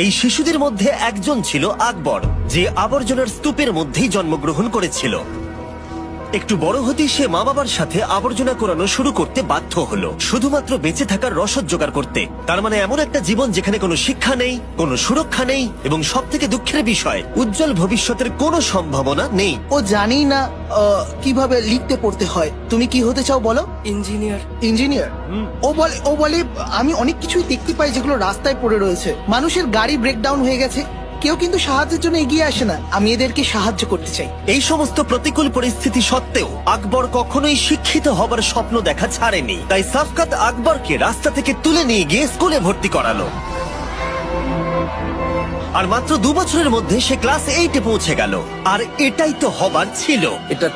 এই শিশুদের মধ্যে একজন ছিল আকবর, যে আবর্জনার স্তূপের মধ্যেই জন্মগ্রহণ করেছিল। একটু বড় হতেই সে মা বাবার সাথে আবর্জনা কোরানো শুরু করতে বাধ্য হলো, শুধুমাত্র বেঁচে থাকার রসদ জোগাড় করতে। তার মানে এমন একটা জীবন যেখানে কোনো শিক্ষা নেই, কোনো সুরক্ষা নেই, এবং সব থেকে দুঃখের বিষয়, উজ্জ্বল ভবিষ্যতের কোনো সম্ভাবনা নেই। ও জানি না কিভাবে লিখতে পড়তে হয়। তুমি কি হতে চাও বলো? ইঞ্জিনিয়ার। ইঞ্জিনিয়ার? ও বলে আমি অনেক কিছুই দেখতে পাই যেগুলো রাস্তায় পড়ে রয়েছে। মানুষের গাড়ি ব্রেকডাউন হয়ে গেছে, কেউ কিন্তু সাহায্যের জন্য এগিয়ে আসে না। আমি এদেরকে সাহায্য করতে চাই। এই সমস্ত প্রতিকূল পরিস্থিতি সত্ত্বেও আকবর কখনোই শিক্ষিত হবার স্বপ্ন দেখা ছাড়েনি। তাই সাফকাত আকবরকে রাস্তা থেকে তুলে নিয়ে গিয়ে স্কুলে ভর্তি করালো। আর মাত্র 2 বছরের মধ্যে সে ক্লাস 8-এ পৌঁছে গেল। আর এটাই তো হবার ছিল। এটা